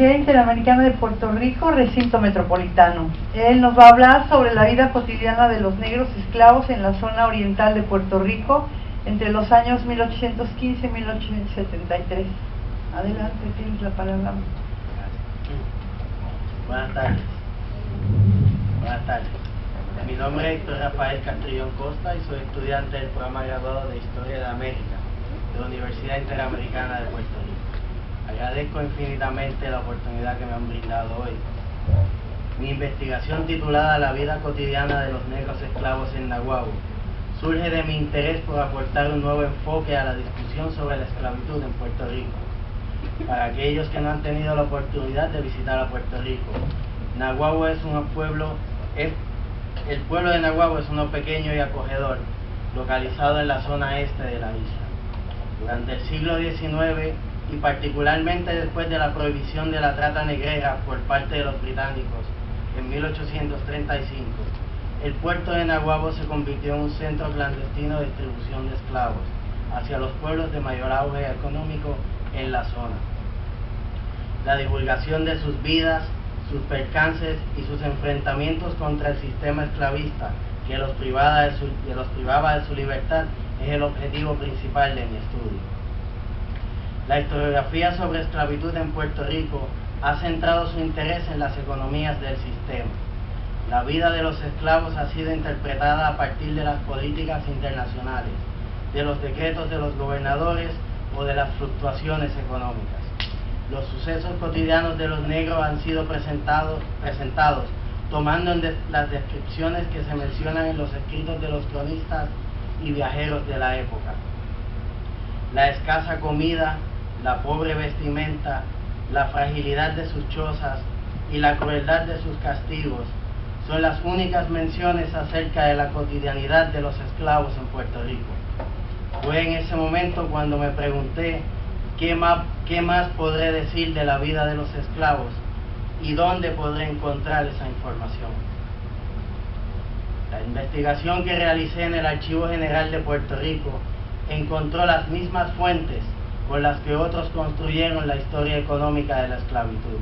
Universidad Interamericana de Puerto Rico, recinto metropolitano. Él nos va a hablar sobre la vida cotidiana de los negros esclavos en la zona oriental de Puerto Rico entre los años 1815 y 1873. Adelante, tienes la palabra. Buenas tardes. Buenas tardes. Mi nombre es Héctor Rafael Castrillón Costa y soy estudiante del programa graduado de Historia de América de la Universidad Interamericana de Puerto Rico. Agradezco infinitamente la oportunidad que me han brindado hoy. Mi investigación titulada La vida cotidiana de los negros esclavos en Naguabo surge de mi interés por aportar un nuevo enfoque a la discusión sobre la esclavitud en Puerto Rico. Para aquellos que no han tenido la oportunidad de visitar a Puerto Rico, Naguabo es un pueblo, el pueblo de Naguabo es uno pequeño y acogedor, localizado en la zona este de la isla. Durante el siglo XIX, y particularmente después de la prohibición de la trata negrera por parte de los británicos en 1835, el puerto de Naguabo se convirtió en un centro clandestino de distribución de esclavos hacia los pueblos de mayor auge económico en la zona. La divulgación de sus vidas, sus percances y sus enfrentamientos contra el sistema esclavista que los privaba de su libertad es el objetivo principal de mi estudio. La historiografía sobre esclavitud en Puerto Rico ha centrado su interés en las economías del sistema. La vida de los esclavos ha sido interpretada a partir de las políticas internacionales, de los decretos de los gobernadores o de las fluctuaciones económicas. Los sucesos cotidianos de los negros han sido presentados tomando las descripciones que se mencionan en los escritos de los cronistas y viajeros de la época. La escasa comida, la pobre vestimenta, la fragilidad de sus chozas y la crueldad de sus castigos son las únicas menciones acerca de la cotidianidad de los esclavos en Puerto Rico. Fue en ese momento cuando me pregunté qué más podré decir de la vida de los esclavos y dónde podré encontrar esa información. La investigación que realicé en el Archivo General de Puerto Rico encontró las mismas fuentes con las que otros construyeron la historia económica de la esclavitud: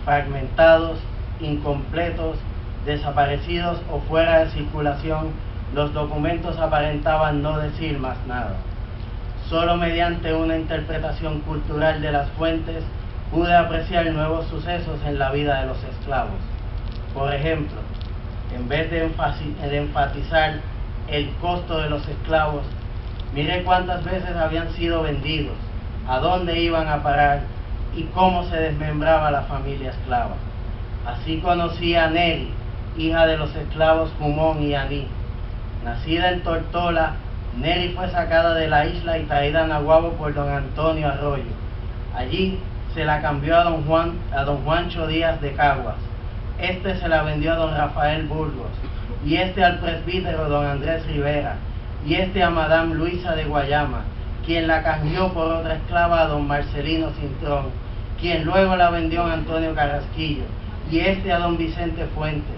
fragmentados, incompletos, desaparecidos o fuera de circulación. Los documentos aparentaban no decir más nada. Solo mediante una interpretación cultural de las fuentes pude apreciar nuevos sucesos en la vida de los esclavos. Por ejemplo, en vez de enfatizar el costo de los esclavos, miré cuántas veces habían sido vendidos, a dónde iban a parar y cómo se desmembraba la familia esclava. Así conocí a Neri, hija de los esclavos Jumón y Aní. Nacida en Tortola, Neri fue sacada de la isla y traída a Naguabo por don Antonio Arroyo. Allí se la cambió a don Juancho Díaz de Caguas. Este se la vendió a don Rafael Burgos, y este al presbítero don Andrés Rivera, y este a madame Luisa de Guayama, quien la cambió por otra esclava a don Marcelino Cintrón, quien luego la vendió a Antonio Carrasquillo, y este a don Vicente Fuentes,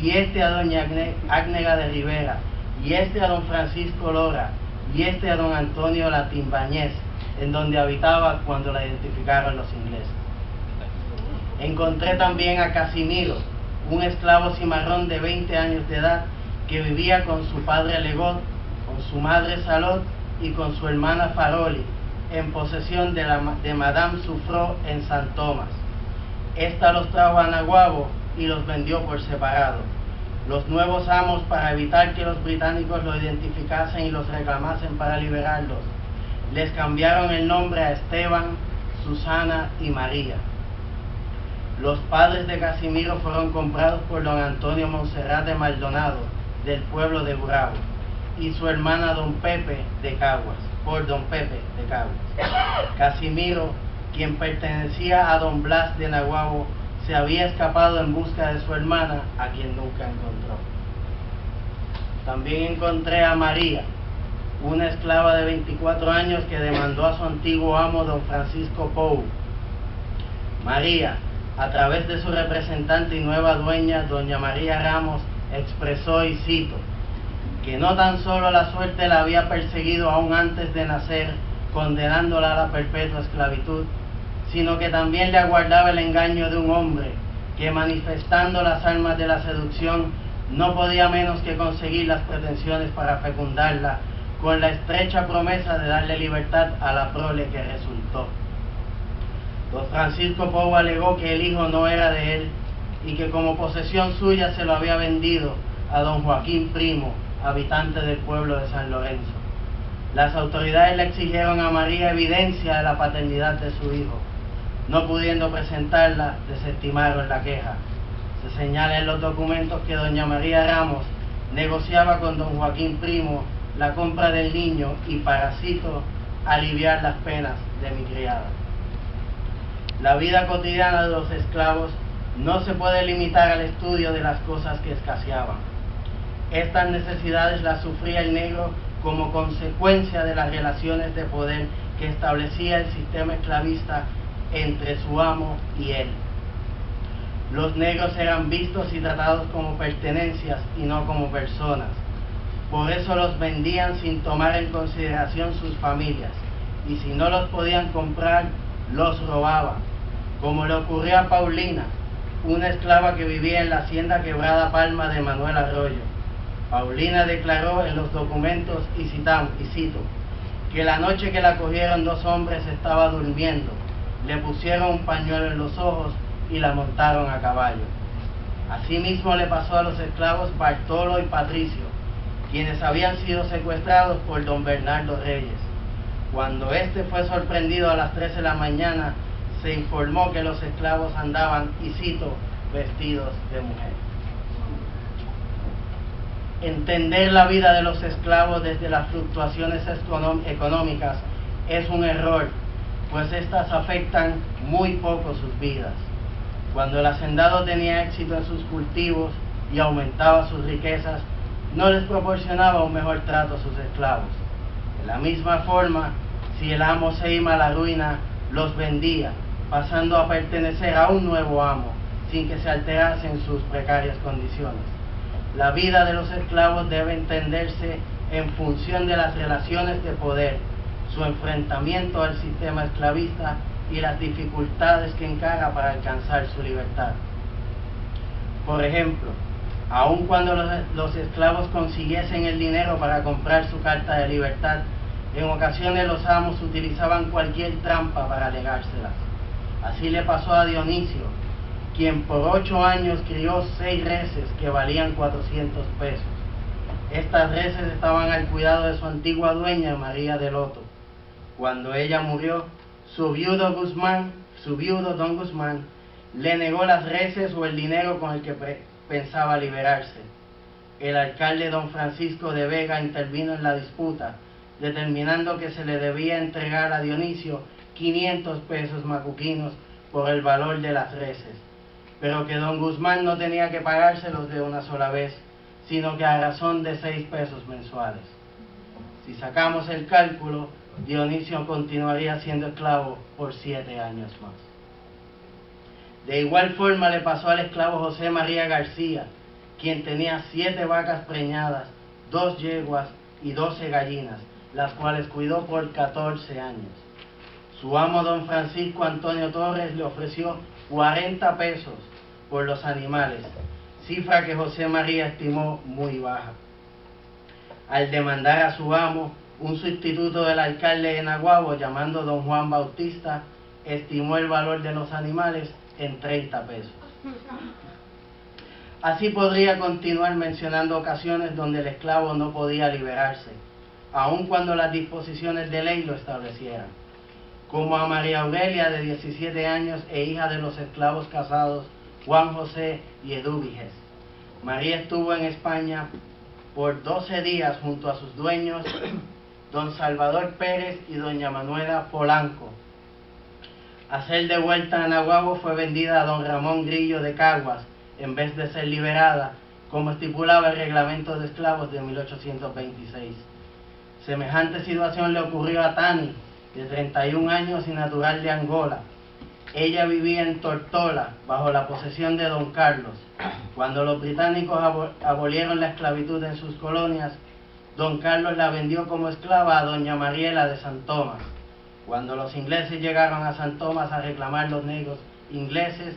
y este a doña Ágnega de Rivera, y este a don Francisco Lora, y este a don Antonio Latimbañez, en donde habitaba cuando la identificaron los ingleses. Encontré también a Casimiro, un esclavo cimarrón de 20 años de edad que vivía con su padre Legot, con su madre Salot y con su hermana Faroli, en posesión de Madame Sufró en San Tomás. Esta los trajo a Naguabo y los vendió por separado. Los nuevos amos, para evitar que los británicos lo identificasen y los reclamasen para liberarlos, les cambiaron el nombre a Esteban, Susana y María. Los padres de Casimiro fueron comprados por don Antonio Monserrat de Maldonado, del pueblo de Burabo, y su hermana don Pepe de Caguas, por don Pepe de Caguas. Casimiro, quien pertenecía a don Blas de Naguabo, se había escapado en busca de su hermana, a quien nunca encontró. También encontré a María, una esclava de 24 años que demandó a su antiguo amo don Francisco Pou. María, a través de su representante y nueva dueña, doña María Ramos, expresó, y cito, que no tan solo la suerte la había perseguido aún antes de nacer, condenándola a la perpetua esclavitud, sino que también le aguardaba el engaño de un hombre que, manifestando las armas de la seducción, no podía menos que conseguir las pretensiones para fecundarla, con la estrecha promesa de darle libertad a la prole que resultó. Don Francisco Pou alegó que el hijo no era de él y que como posesión suya se lo había vendido a don Joaquín Primo, habitante del pueblo de San Lorenzo. Las autoridades le exigieron a María evidencia de la paternidad de su hijo. No pudiendo presentarla, desestimaron la queja. Se señala en los documentos que doña María Ramos negociaba con don Joaquín Primo la compra del niño y, para cito, aliviar las penas de mi criada. La vida cotidiana de los esclavos no se puede limitar al estudio de las cosas que escaseaban. Estas necesidades las sufría el negro como consecuencia de las relaciones de poder que establecía el sistema esclavista entre su amo y él. Los negros eran vistos y tratados como pertenencias y no como personas. Por eso los vendían sin tomar en consideración sus familias, y si no los podían comprar, los robaban, como le ocurrió a Paulina, una esclava que vivía en la hacienda Quebrada Palma de Manuel Arroyo. Paulina declaró en los documentos, y cito, que la noche que la cogieron dos hombres estaba durmiendo, le pusieron un pañuelo en los ojos y la montaron a caballo. Asimismo le pasó a los esclavos Bartolo y Patricio, quienes habían sido secuestrados por don Bernardo Reyes. Cuando éste fue sorprendido a las 3 de la mañana, se informó que los esclavos andaban, y cito, vestidos de mujer. Entender la vida de los esclavos desde las fluctuaciones económicas es un error, pues estas afectan muy poco sus vidas. Cuando el hacendado tenía éxito en sus cultivos y aumentaba sus riquezas, no les proporcionaba un mejor trato a sus esclavos. De la misma forma, si el amo se iba a la ruina, los vendía, pasando a pertenecer a un nuevo amo, sin que se alterasen sus precarias condiciones. La vida de los esclavos debe entenderse en función de las relaciones de poder, su enfrentamiento al sistema esclavista y las dificultades que encara para alcanzar su libertad. Por ejemplo, aun cuando los esclavos consiguiesen el dinero para comprar su carta de libertad, en ocasiones los amos utilizaban cualquier trampa para legárselas. Así le pasó a Dionisio, quien por 8 años crió 6 reses que valían 400 pesos. Estas reses estaban al cuidado de su antigua dueña, María de Loto. Cuando ella murió, su viudo don Guzmán, le negó las reses o el dinero con el que pensaba liberarse. El alcalde don Francisco de Vega intervino en la disputa, determinando que se le debía entregar a Dionisio 500 pesos macuquinos por el valor de las reses, pero que don Guzmán no tenía que pagárselos de una sola vez, sino que a razón de 6 pesos mensuales. Si sacamos el cálculo, Dionisio continuaría siendo esclavo por 7 años más. De igual forma le pasó al esclavo José María García, quien tenía 7 vacas preñadas, 2 yeguas y 12 gallinas, las cuales cuidó por 14 años. Su amo don Francisco Antonio Torres le ofreció 40 pesos por los animales, cifra que José María estimó muy baja. Al demandar a su amo, un sustituto del alcalde de Naguabo, llamando don Juan Bautista, estimó el valor de los animales en 30 pesos. Así podría continuar mencionando ocasiones donde el esclavo no podía liberarse, aun cuando las disposiciones de ley lo establecieran, como a María Aurelia, de 17 años e hija de los esclavos casados Juan José y Edúbiges. María estuvo en España por 12 días junto a sus dueños, don Salvador Pérez y doña Manuela Polanco. A ser de vuelta a Naguabo fue vendida a don Ramón Grillo de Caguas, en vez de ser liberada, como estipulaba el reglamento de esclavos de 1826. Semejante situación le ocurrió a Tani, de 31 años y natural de Angola. Ella vivía en Tortola, bajo la posesión de don Carlos. Cuando los británicos abolieron la esclavitud en sus colonias, don Carlos la vendió como esclava a doña Mariela de San Tomás. Cuando los ingleses llegaron a San Tomás a reclamar los negros ingleses,